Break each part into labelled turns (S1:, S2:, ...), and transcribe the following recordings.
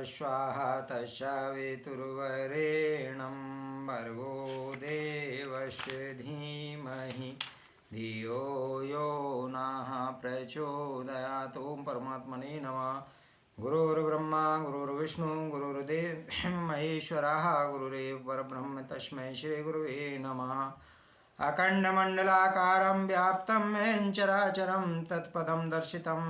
S1: स्वाहा तस्यावितुर्वरेण्यं भर्गो देवस्य धीमहि धियो यो नः प्रचोदयात्। ओम परमात्मने नमः। गुरुर्ब्रह्मा गुरुर्विष्णु गुरुर्देव महेश्वरः गुरुरेव परब्रह्म तस्मै श्रीगुरुवे नमः। अखण्डमण्डलाकारं व्याप्तं येन चराचरं तत्पदं दर्शितं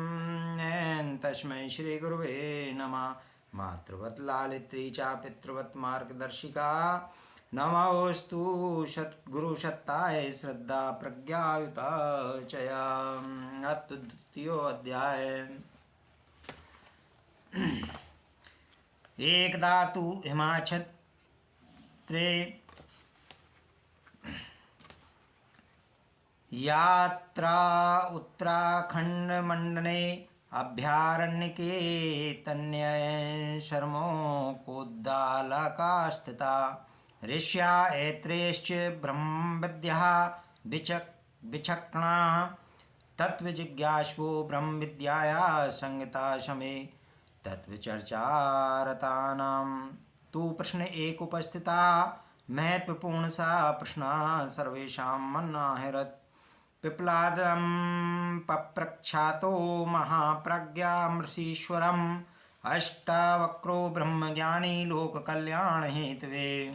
S1: येन तस्मै श्रीगुरुवे नमः। मातृवत् लालित्री च पितृवत् मार्गदर्शिका नमोऽस्तु सद्गुरुसत्ताय श्रद्धा प्रज्ञायुता चया। अथ द्वितीयोऽध्याय। एकदा तु हिमाच्छत्रे यात्रा उत्तराखण्डमण्डले अभयारण्यके तन्यय शर्मोकोद्दालका स्थिता। ऋष्या ऐत्रेयश्च ब्रह्मविद्याः विचक्षणाः तत्त्वजिज्ञासवो ब्रह्मविद्यायाः संगता शमे। तत्त्वचर्चारतानां तु प्रश्न एक उपस्थिता। महत्वपूर्ण सा प्रश्नः सर्वेषां मन्नाहरत्। पिप्लादं पप्रच्छातो महाप्रज्ञामृषीश्वरम् अष्टावक्रो ब्रह्मज्ञानी लोककल्याणहेतवे।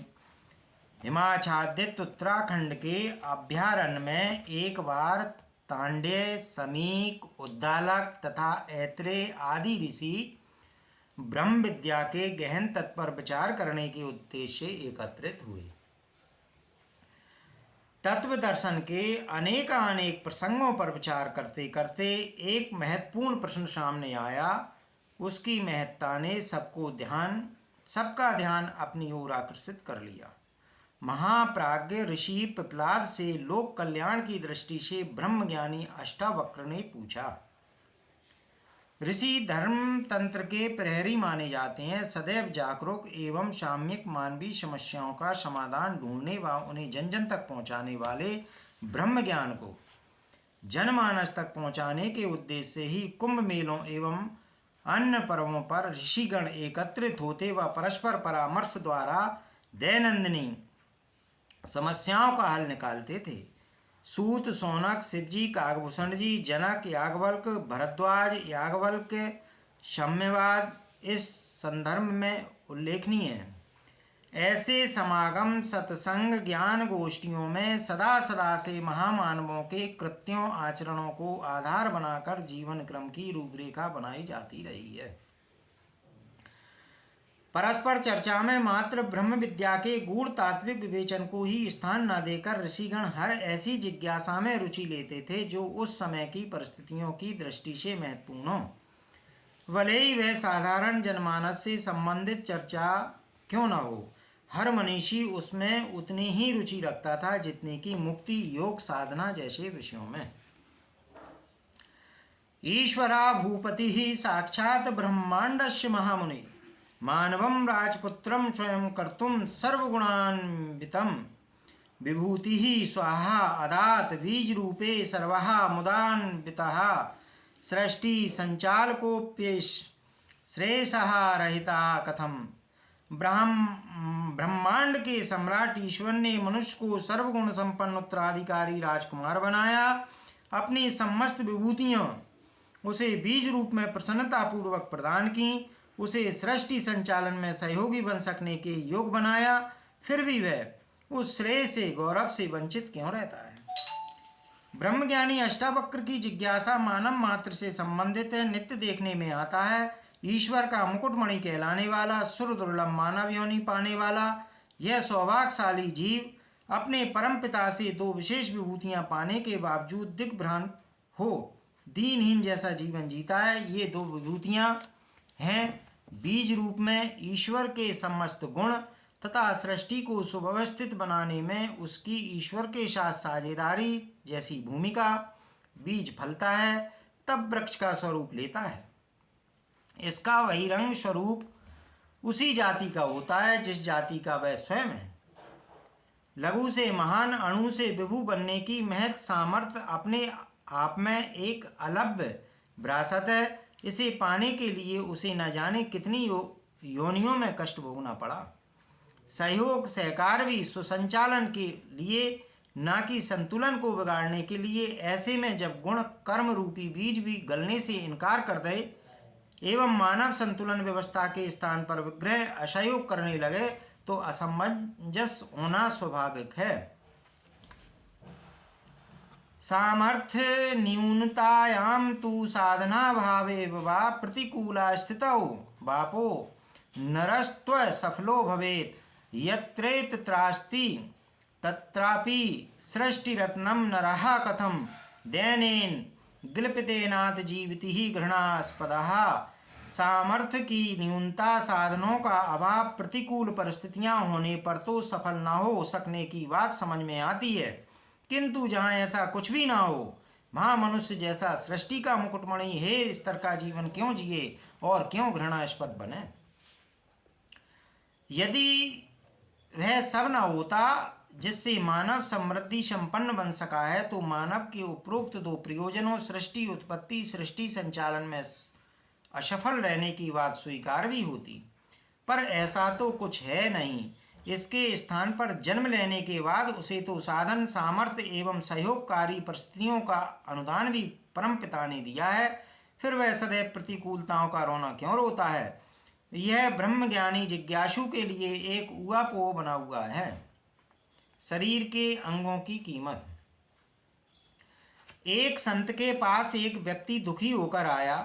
S1: हिमाच्छादित उत्तराखंड के अभयारण्य में एक बार तांडेय, समीक, उद्दालक तथा ऐत्रेय आदि ऋषि ब्रह्म विद्या के गहन तत्पर विचार करने के उद्देश्य से एकत्रित हुए। तत्व दर्शन के अनेक प्रसंगों पर विचार करते करते एक महत्वपूर्ण प्रश्न सामने आया। उसकी महत्ता ने सबका ध्यान अपनी ओर आकर्षित कर लिया। महाप्राज्ञ ऋषि पिप्लाद से लोक कल्याण की दृष्टि से ब्रह्मज्ञानी अष्टावक्र ने पूछा। ऋषि धर्म तंत्र के प्रहरी माने जाते हैं। सदैव जागरूक एवं साम्यक मानवीय समस्याओं का समाधान ढूंढने व उन्हें जन जन तक पहुंचाने वाले ब्रह्म ज्ञान को जनमानस तक पहुंचाने के उद्देश्य से ही कुंभ मेलों एवं अन्य पर्वों पर ऋषिगण एकत्रित होते व परस्पर परामर्श द्वारा दैनंदिनी समस्याओं का हल निकालते थे। सूत, सौनक, शिवजी, काकभूषण जी, जनक, याज्ञवल्क्य, भरद्वाज, याज्ञवल्क्य, साम्यवाद इस संदर्भ में उल्लेखनीय है। ऐसे समागम, सत्संग, ज्ञान गोष्ठियों में सदा सदा से महामानवों के कृत्यों आचरणों को आधार बनाकर जीवन क्रम की रूपरेखा बनाई जाती रही है। परस्पर चर्चा में मात्र ब्रह्म विद्या के गूढ़ तात्विक विवेचन को ही स्थान न देकर ऋषिगण हर ऐसी जिज्ञासा में रुचि लेते थे जो उस समय की परिस्थितियों की दृष्टि से महत्वपूर्ण हो, भले ही वह साधारण जनमानस से संबंधित चर्चा क्यों न हो। हर मनीषी उसमें उतनी ही रुचि रखता था जितनी कि मुक्ति, योग, साधना जैसे विषयों में। ईश्वरा भूपति ही साक्षात ब्रह्मांडस्य महामुनि मानवं राजपुत्रं स्वयं कर्तुं सर्वगुणान्वितं विभूति ही स्वाहा अदात बीज रूपे सर्वः मुदान्वितः सृष्टि संचालकोप्येष श्रेयसः रहितः कथम। ब्रह्मांड के सम्राट ईश्वर ने मनुष्य को सर्वगुण संपन्न उत्तराधिकारी राजकुमार बनाया। अपनी समस्त विभूतियाँ उसे बीज रूप में प्रसन्नतापूर्वक प्रदान की, उसे सृष्टि संचालन में सहयोगी बन सकने के योग बनाया। फिर भी वह उस श्रेय से, गौरव से वंचित क्यों रहता है। ब्रह्मज्ञानी अष्टावक्र की जिज्ञासा मानव मात्र से संबंधित है। नित्य देखने में आता है ईश्वर का मुकुटमणि कहलाने वाला, सुर दुर्लभ मानव योनि पाने वाला यह सौभाग्यशाली जीव अपने परम पिता से दो विशेष विभूतियां पाने के बावजूद दिग्भ्रांत हो दीनहीन जैसा जीवन जीता है। ये दो विभूतियां हैं बीज रूप में ईश्वर के समस्त गुण तथा सृष्टि को सुव्यवस्थित बनाने में उसकी ईश्वर के साथ साझेदारी जैसी भूमिका। बीज फलता है तब वृक्ष का स्वरूप लेता है। इसका वही रंग स्वरूप उसी जाति का होता है जिस जाति का वह स्वयं है। लघु से महान, अणु से विभु बनने की महत सामर्थ्य अपने आप में एक अलभ्य विरासत है। इसे पाने के लिए उसे न जाने कितनी योनियों में कष्ट भोगना पड़ा। सहयोग सहकार भी सुसंचालन के लिए, ना कि संतुलन को बिगाड़ने के लिए। ऐसे में जब गुण कर्म रूपी बीज भी गलने से इनकार कर दे एवं मानव संतुलन व्यवस्था के स्थान पर विग्रह असहयोग करने लगे तो असमंजस होना स्वाभाविक है। सामर्थ्य न्यूनतायां तु साधना भावे वा प्रतिकूला स्थितौ बापो नरस्त्व सफलो भवेत्। यत्रेत त्रास्ति तत्रापि सृष्टिरत्नं नरः कथं दैनेन ग्लिपितेनाथ जीवितिः घृणास्पदः। सामर्थ्य की न्यूनता, साधनों का अभाव, प्रतिकूल परिस्थितियां होने पर तो सफल न हो सकने की बात समझ में आती है, किंतु जहाँ ऐसा कुछ भी ना हो वहाँ मनुष्य जैसा सृष्टि का मुकुटमणि हे स्तर का जीवन क्यों जिए और क्यों घृणास्पद बने। यदि वह सब न होता जिससे मानव समृद्धि संपन्न बन सका है तो मानव के उपरोक्त दो प्रयोजनों सृष्टि उत्पत्ति सृष्टि संचालन में असफल रहने की बात स्वीकार भी होती, पर ऐसा तो कुछ है नहीं। इसके स्थान पर जन्म लेने के बाद उसे तो साधन सामर्थ्य एवं सहयोगकारी परिस्थितियों का अनुदान भी परमपिता ने दिया है, फिर वह सदैव प्रतिकूलताओं का रोना क्यों रोता है। यह ब्रह्मज्ञानी जिज्ञासु के लिए एक उहापोह बना हुआ है। शरीर के अंगों की कीमत। एक संत के पास एक व्यक्ति दुखी होकर आया।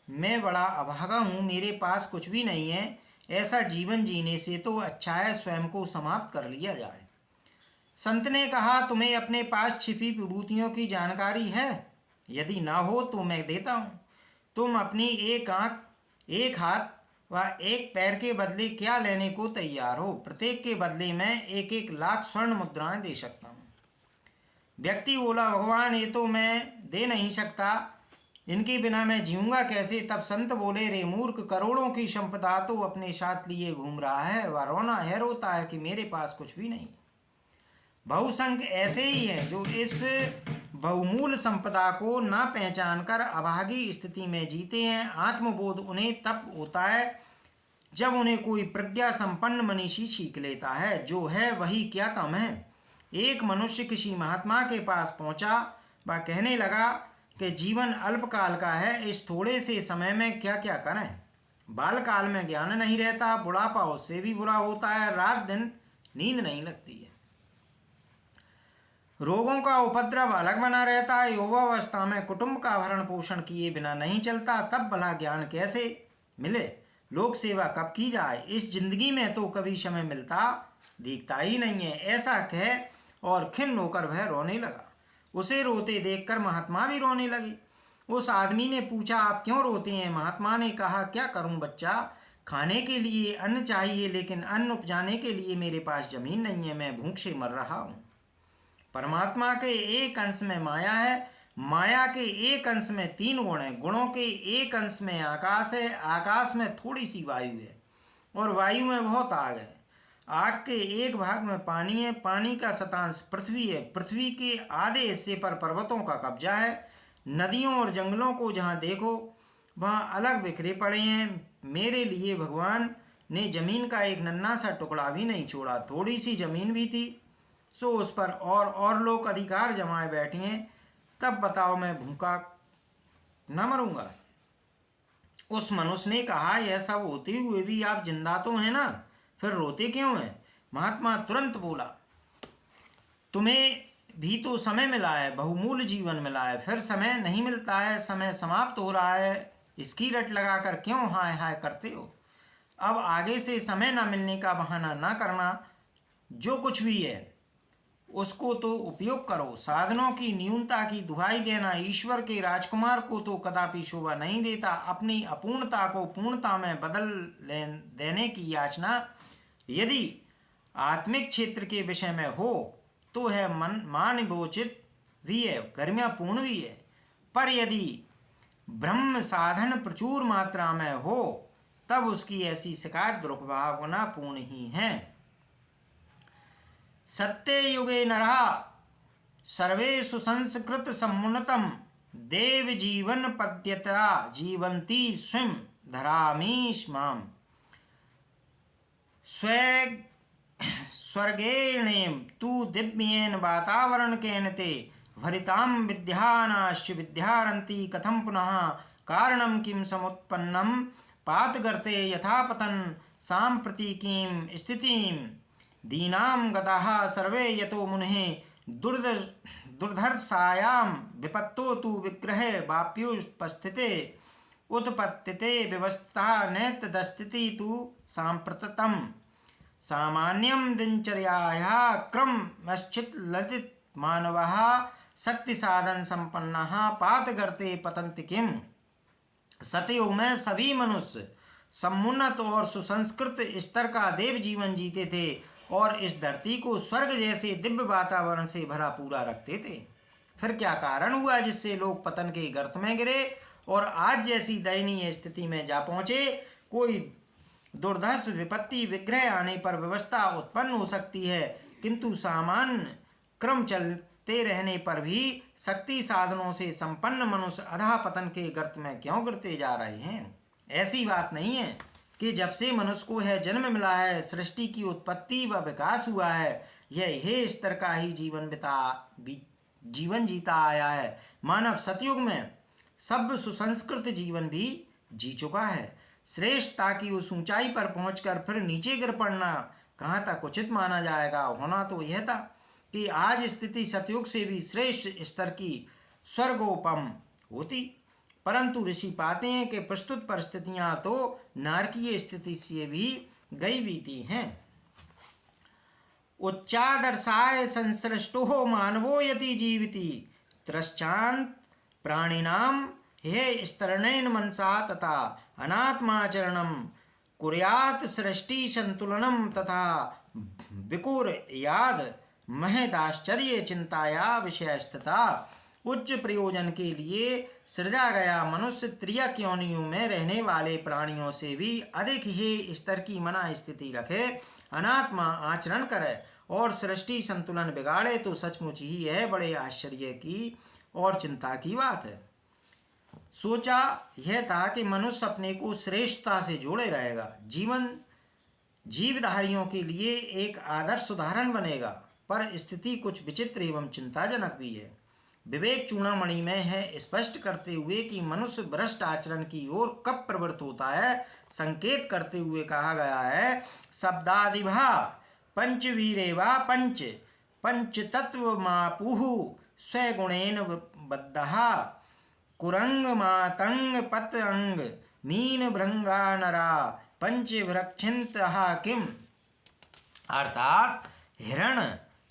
S1: मैं बड़ा अभागा हूँ, मेरे पास कुछ भी नहीं है, ऐसा जीवन जीने से तो अच्छा है स्वयं को समाप्त कर लिया जाए। संत ने कहा, तुम्हें अपने पास छिपी विभूतियों की जानकारी है? यदि ना हो तो मैं देता हूँ। तुम अपनी एक आँख, एक हाथ व एक पैर के बदले क्या लेने को तैयार हो? प्रत्येक के बदले में 1-1 लाख स्वर्ण मुद्राएं दे सकता हूँ। व्यक्ति बोला, भगवान ये तो मैं दे नहीं सकता, इनके बिना मैं जीऊँगा कैसे? तब संत बोले, रे मूर्ख, करोड़ों की संपदा तो अपने साथ लिए घूम रहा है, वह रोना है रोता है कि मेरे पास कुछ भी नहीं। बहुसंख्य ऐसे ही हैं जो इस बहुमूल संपदा को न पहचान कर अभागी स्थिति में जीते हैं। आत्मबोध उन्हें तब होता है जब उन्हें कोई प्रज्ञा संपन्न मनीषी सीख लेता है, जो है वही क्या कम है। एक मनुष्य किसी महात्मा के पास पहुंचा, वह कहने लगा कि जीवन अल्पकाल का है, इस थोड़े से समय में क्या क्या करें। बालकाल में ज्ञान नहीं रहता, बुढ़ापा उससे भी बुरा होता है, रात दिन नींद नहीं लगती है, रोगों का उपद्रव अलग बना रहता है, युवावस्था में कुटुंब का भरण पोषण किए बिना नहीं चलता, तब भला ज्ञान कैसे मिले, लोक सेवा कब की जाए, इस जिंदगी में तो कभी समय मिलता दिखता ही नहीं है। ऐसा कह और खिन्न होकर वह रोने लगा। उसे रोते देखकर महात्मा भी रोने लगे। उस आदमी ने पूछा, आप क्यों रोते हैं? महात्मा ने कहा, क्या करूं बच्चा, खाने के लिए अन्न चाहिए, लेकिन अन्न उपजाने के लिए मेरे पास जमीन नहीं है, मैं भूख से मर रहा हूं। परमात्मा के एक अंश में माया है, माया के एक अंश में 3 गुण हैं, गुणों के एक अंश में आकाश है, आकाश में थोड़ी सी वायु है और वायु में बहुत आग है, आग के एक भाग में पानी है, पानी का शतांश पृथ्वी है, पृथ्वी के आधे हिस्से पर पर्वतों का कब्जा है, नदियों और जंगलों को जहाँ देखो वहाँ अलग बिखरे पड़े हैं। मेरे लिए भगवान ने जमीन का एक नन्हा सा टुकड़ा भी नहीं छोड़ा, थोड़ी सी जमीन भी थी सो उस पर और लोग अधिकार जमाए बैठे हैं, तब बताओ मैं भूखा न मरूंगा। उस मनुष्य ने कहा, यह सब होते हुए भी आप जिंदा तो हैं ना, फिर रोते क्यों हैं? महात्मा तुरंत बोला, तुम्हें भी तो समय मिला है, बहुमूल्य जीवन मिला है, फिर समय नहीं मिलता है, समय समाप्त हो रहा है, इसकी रट लगाकर क्यों हाय हाय करते हो? अब आगे से समय न मिलने का बहाना ना करना, जो कुछ भी है उसको तो उपयोग करो। साधनों की न्यूनता की दुहाई देना ईश्वर के राजकुमार को तो कदापि शोभा नहीं देता। अपनी अपूर्णता को पूर्णता में बदल देने की याचना यदि आत्मिक क्षेत्र के विषय में हो तो है मानवोचित भी है, गरिमापूर्ण भी है, पर यदि ब्रह्म साधन प्रचुर मात्रा में हो तब उसकी ऐसी शिकायत दुर्भावनापूर्ण ही है। सत्य युगे नरः सर्वेषु संस्कृत समुन्नतम देव जीवन पद्यता जीवंती स्वयं धरामीश माम। स्वर्गेण तु दिव्येन वातावरणकेन ते भरितां विद्यानाश्च विद्यारन्ति कथं पुनः कारणं किं समुत्पन्नं पातगर्ते यथा पतन् साम्प्रतिकीं स्थितिं दीनां गताः सर्वे यतो मुनेः दुर्धर्षायां विपत्तो तु विग्रहे वाप्युपस्थिते उत्पत्तिते व्यवस्था नैतदस्तिति तु साम्प्रतम् सामान्यं दिनचर्यायाः क्रमश्चित् ललित मानवः शक्ति साधन संपन्नः पातगर्ते पतन्ति किम। सतयुग में सभी मनुष्य समुन्नत और सुसंस्कृत स्तर का देव जीवन जीते थे और इस धरती को स्वर्ग जैसे दिव्य वातावरण से भरा पूरा रखते थे। फिर क्या कारण हुआ जिससे लोग पतन के गर्त में गिरे और आज जैसी दयनीय स्थिति में जा पहुंचे। कोई दुर्धर्ष विपत्ति विग्रह आने पर व्यवस्था उत्पन्न हो सकती है, किंतु सामान्य क्रम चलते रहने पर भी शक्ति साधनों से संपन्न मनुष्य अधः पतन के गर्त में क्यों गिरते जा रहे हैं। ऐसी बात नहीं है कि जब से मनुष्य को यह जन्म मिला है, सृष्टि की उत्पत्ति व विकास हुआ है, यह स्तर का ही जीवन जीता आया है। मानव सतयुग में सभ्य सुसंस्कृत जीवन भी जी चुका है। श्रेष्ठता की उस ऊंचाई पर पहुंचकर फिर नीचे गिर पड़ना कहाँ तक उचित माना जाएगा। होना तो यह था कि आज स्थिति सतयुग से भी श्रेष्ठ स्तर की स्वर्गोपम होती, परंतु ऋषि पाते हैं कि प्रस्तुत परिस्थितियां तो नारकीय स्थिति से भी गई बीती हैं। उच्चादर्शाय संसृष्टो मानवो यति जीविति त्रश्चान्त प्राणिनाम हे स्तरणेन मनसा तथा अनात्माचरणम कुर्यात् सृष्टि संतुलनम तथा विकुर याद महदाश्चर्य चिंताया विषयस्तता। उच्च प्रयोजन के लिए सृजा गया मनुष्य त्रियक योनियों में रहने वाले प्राणियों से भी अधिक ही स्तर की मना स्थिति रखे, अनात्मा आचरण करे और सृष्टि संतुलन बिगाड़े तो सचमुच ही यह बड़े आश्चर्य की और चिंता की बात है। सोचा यह था कि मनुष्य अपने को श्रेष्ठता से जोड़े रहेगा, जीवधारियों के लिए एक आदर्श उदाहरण बनेगा, पर स्थिति कुछ विचित्र एवं चिंताजनक भी है। विवेक चूड़ामणि में है स्पष्ट करते हुए कि मनुष्य भ्रष्ट आचरण की ओर कब प्रवृत्त होता है, संकेत करते हुए कहा गया है शब्दादिभा पंचवीरेवा पंच तत्व मापुः स्वगुणेन बद्धः कुरंग मातंग पतंग मीन भृंगा नरा पंच वृक्षिंतः किम। अर्थात हिरण,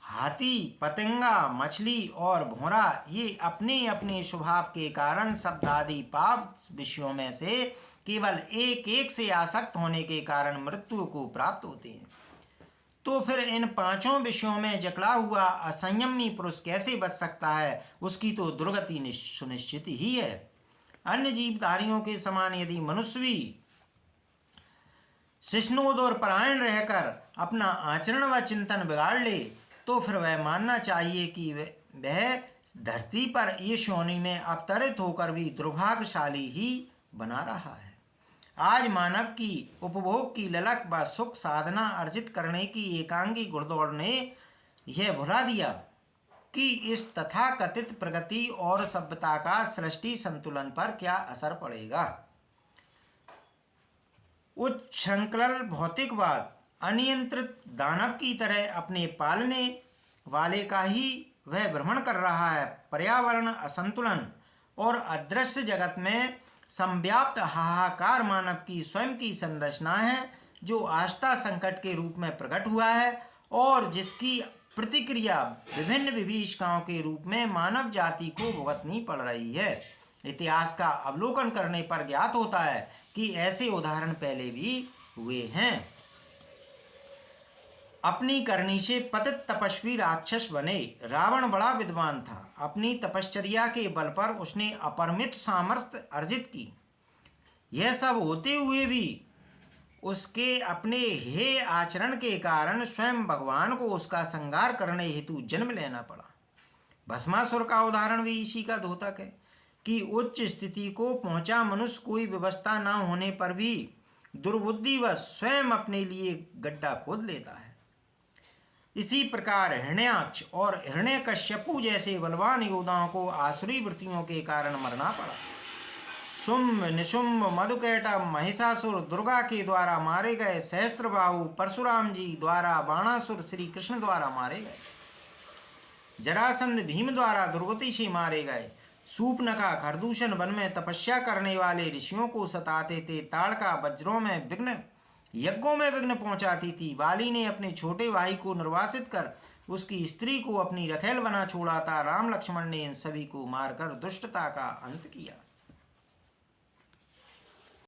S1: हाथी, पतंगा, मछली और भौरा ये अपने अपने स्वभाव के कारण शब्दादि पाप विषयों में से केवल एक एक से आसक्त होने के कारण मृत्यु को प्राप्त होते हैं। तो फिर इन पांचों विषयों में जकड़ा हुआ असंयमी पुरुष कैसे बच सकता है, उसकी तो दुर्गति सुनिश्चित ही है। अन्य जीवधारियों के समान यदि मनुष्य भी शिष्णोद और परायण रहकर अपना आचरण व चिंतन बिगाड़ ले तो फिर वह मानना चाहिए कि वह धरती पर ईश योनि में अवतरित होकर भी दुर्भाग्यशाली ही बना रहा है। आज मानव की उपभोग की ललक व सुख साधना अर्जित करने की एकांगी घुड़दौड़ ने यह भुला दिया कि इस तथाकथित प्रगति और सभ्यता का सृष्टि संतुलन पर क्या असर पड़ेगा। उच्च श्रृंखल भौतिकवाद अनियंत्रित दानव की तरह अपने पालने वाले का ही वह भ्रमण कर रहा है। पर्यावरण असंतुलन और अदृश्य जगत में संव्याप्त हाहाकार मानव की स्वयं की संरचना है, जो आस्था संकट के रूप में प्रकट हुआ है और जिसकी प्रतिक्रिया विभिन्न विभीषिकाओं के रूप में मानव जाति को भुगतनी पड़ रही है। इतिहास का अवलोकन करने पर ज्ञात होता है कि ऐसे उदाहरण पहले भी हुए हैं। अपनी करनी से पतित तपस्वी राक्षस बने रावण बड़ा विद्वान था। अपनी तपश्चर्या के बल पर उसने अपरिमित सामर्थ्य अर्जित की। यह सब होते हुए भी उसके अपने हे आचरण के कारण स्वयं भगवान को उसका संहार करने हेतु जन्म लेना पड़ा। भस्मासुर का उदाहरण भी इसी का द्योतक है कि उच्च स्थिति को पहुंचा मनुष्य कोई व्यवस्था न होने पर भी दुर्बुद्धिवश स्वयं अपने लिए गड्ढा खोद लेता है। इसी प्रकार हिरण्याक्ष और हिरण्यकश्यपु जैसे बलवान योद्धाओं को आसुरी वृत्तियों के कारण मरना पड़ा। शुंभ, निशुंभ, मधुकैटभ, महिषासुर दुर्गा के द्वारा मारे गए, सहस्त्रबाहु परशुराम जी द्वारा, बाणासुर श्री कृष्ण द्वारा मारे गए, जरासंध भीम द्वारा दुर्गति से मारे गए, सूपनखा खरदूषण वन में तपस्या करने वाले ऋषियों को सताते थे, ताड़का वज्रों में विघ्न यज्ञों में विघ्न पहुंचाती थी, वाली ने अपने छोटे भाई को निर्वासित कर उसकी स्त्री को अपनी रखेल बना छोड़ा था, राम लक्ष्मण ने इन सभी को मारकर दुष्टता का अंत किया।